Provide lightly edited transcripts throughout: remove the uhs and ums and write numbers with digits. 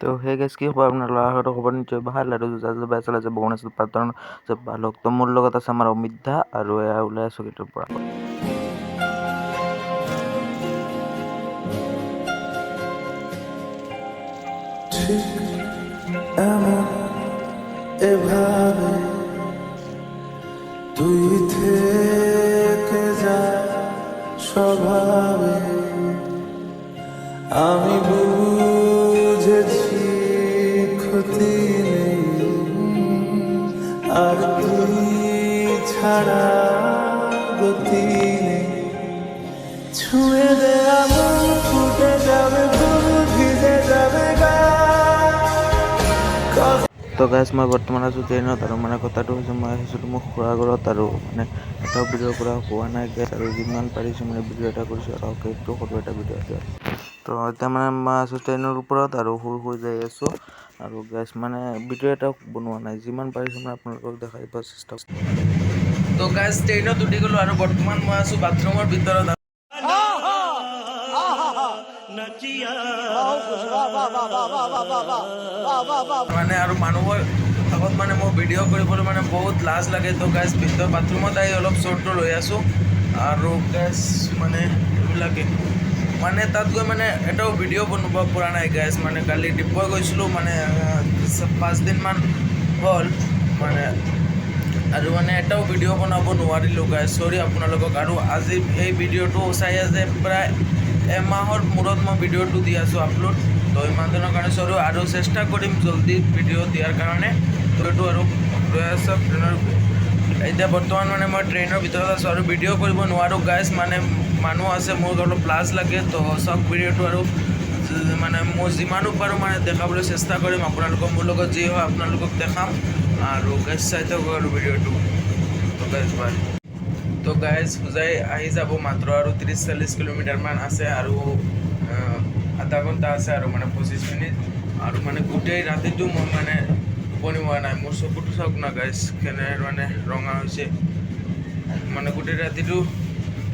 তো সেই গাইজ কি খবৰ আপোনাৰ ল'ৰাহঁতৰ খবৰ নিশ্চয় ভাল আৰু যোজা বেয়া চলাই যাব গণেশ প্ৰাৰ্থনা যে ভাল হওক। তো মোৰ লগত আছে আমাৰ অমিত দা আৰু এয়া ওলাই আছোঁ গেটৰ পৰা। এভাবে তুই থেকে যা স্বভাবে আমি বুঝেছি ক্ষতি নেই আর তুই ছাড়া গতি নেই ছুঁয়ে দে আমন ফুটে যাবে ফুল ভিজে যাবে গা। তো গাইজ মই বৰ্তমান আছোঁ ট্ৰেইনত আৰু মানে কথাটো হৈছে মই আহিছিলোঁ মোৰ খুৰা ঘৰত আৰু মানে এটাও ভিডিঅ' কৰা হোৱা নাই গাইজ আৰু যিমান পাৰিছোঁ মানে ভিডিঅ' এটা কৰিছোঁ আৰু সেইটো সৰু এটা ভিডিঅ' আছে। তো এতিয়া মানে মই আছোঁ ট্ৰেইনৰ ওপৰত আৰু শুই যাই আছোঁ আৰু গাইজ মানে ভিডিঅ' এটাও বনোৱা নাই, যিমান পাৰিছোঁ মানে আপোনালোকক দেখাই দিব চেষ্টা কৰিছোঁ। তো গাইজ ট্ৰেইনত উঠি গ'লোঁ আৰু বৰ্তমান মই আছোঁ বাথৰুমৰ ভিতৰত। মানে আৰু মানুহৰ আগত মানে মোৰ ভিডিঅ' কৰিবলৈ মানে বহুত লাজ লাগে। তো গাইজ ভিতৰত বাথৰুমত আহি অলপ শ্বৰ্টটো লৈ আছোঁ আৰু গাইজ মানে এইবিলাকে মানে তাত গৈ মানে এটাও ভিডিঅ' বনাব পৰা নাই গাইজ। মানে কালি ডিব্ৰুগড় গৈছিলোঁ মানে 5 দিনমান হ'ল মানে আৰু মানে এটাও ভিডিঅ' বনাব নোৱাৰিলোঁ গাইজ, চৰি আপোনালোকক। আৰু আজি এই ভিডিঅ'টো চাই আছে প্ৰায় এমাহৰ মূৰত মই ভিডিঅ'টো দি আছোঁ আপলোড। তো ইমান দিনৰ কাৰণে চৰি আৰু চেষ্টা কৰিম জল্দি ভিডিঅ' দিয়াৰ কাৰণে। তো এইটো আৰু ৰৈ আছোঁ ট্ৰেইনৰ। এতিয়া বৰ্তমান মানে মই ট্ৰেইনৰ ভিতৰত আছোঁ আৰু ভিডিঅ' কৰিব নোৱাৰোঁ গাইজ, মানে মানুহ আছে মোৰ অলপ লাজ লাগে। তো চব ভিডিঅ'টো আৰু মানে মই যিমানো পাৰোঁ মানে দেখাবলৈ চেষ্টা কৰিম আপোনালোকক, মোৰ লগত যি হয় আপোনালোকক দেখাম আৰু গাইজ চাই থাকক আৰু ভিডিঅ'টো। তো গাইজ বাই। তো গাইজ হোজাই আহি যাব মাত্ৰ আৰু 30-40 কিলোমিটাৰমান আছে আৰু আধা ঘণ্টা আছে আৰু মানে 25 মিনিট আৰু মানে গোটেই ৰাতিটো মই মানে টোপনি হোৱা নাই। মোৰ চকুটো চাওক না গাইজ কেনে মানে ৰঙা হৈছে, মানে গোটেই ৰাতিটো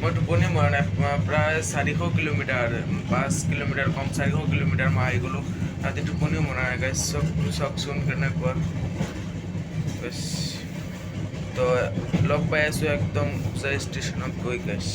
মই টোপনি মৰা নাই। প্ৰায় 400 কিলোমিটাৰ 5 কিলোমিটাৰ কম 400 কিলোমিটাৰ মই আহি গ'লোঁ, ৰাতি টোপনিও মৰা নাই গাইজ। চকুটো চাওকচোন কেনেকুৱা। তো লগ পাই আছোঁ একদম হোজাই ষ্টেচনত গৈ গাইজ।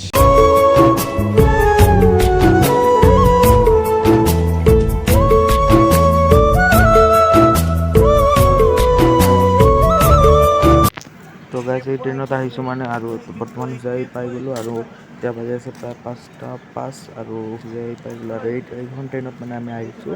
তো গাইজ এই ট্ৰেইনত আহিছোঁ মানে আৰু বৰ্তমান হোজাই পাই গ'লোঁ আৰু এতিয়া বাজি আছে প্ৰায় 5:05 আৰু হোজাই পাই গ'লোঁ আৰু এইখন ট্ৰেইনত মানে আমি আহিছোঁ।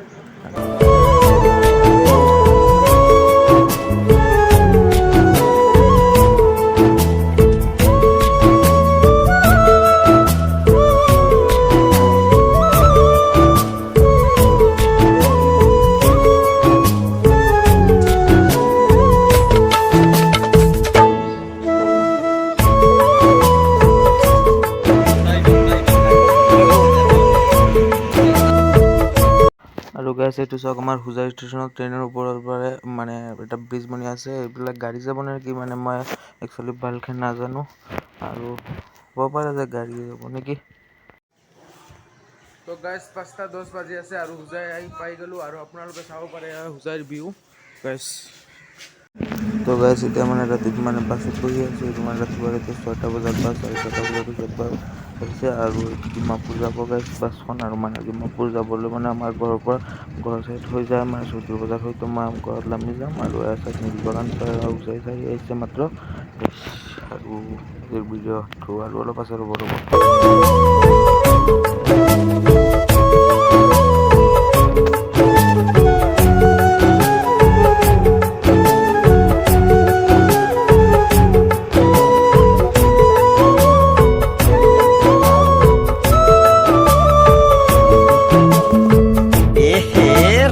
আৰু গাইজ এইটো চাওক আমাৰ হোজাই ষ্টেচনত ট্ৰেইনৰ ওপৰৰ পৰা মানে এটা ব্ৰিজ বনি আছে, এইবিলাক গাড়ী যাব নে কি মানে মই একচুৱেলি ভালকৈ নাজানো আৰু হ'ব পাৰে যে গাড়ী যাব নেকি। তো গাইজ 5:10 বাজি আছে আৰু হোজাই আহি পাই গ'লোঁ আৰু আপোনালোকে চাব পাৰে হোজাইৰ ভিউ গাইজ। তো গাইজ এতিয়া মানে ৰাতিত মানে বাছত বহি আছোঁ, মানে ৰাতিপুৱা 6টা বজাত বাছ আৰু 6টা বজাৰ পিছত বাছ আহিছে আৰু ডিমাপুৰ যাব গাইজ বাছখন। আৰু মানে ডিমাপুৰ যাবলৈ মানে আমাৰ ঘৰৰ পৰা ঘৰ চাইড হৈ যায় মানে 14 বজাত হয়তো মই ঘৰত নামি যাম আৰু এয়া চাইড নীলবাগান হোজাই চাই আহিছে মাত্ৰ আৰু ভিডিঅ'টো আৰু অলপ আছে ৰ'ব।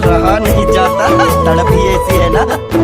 रहा नहीं जाता, तड़प ही ऐसी है ना।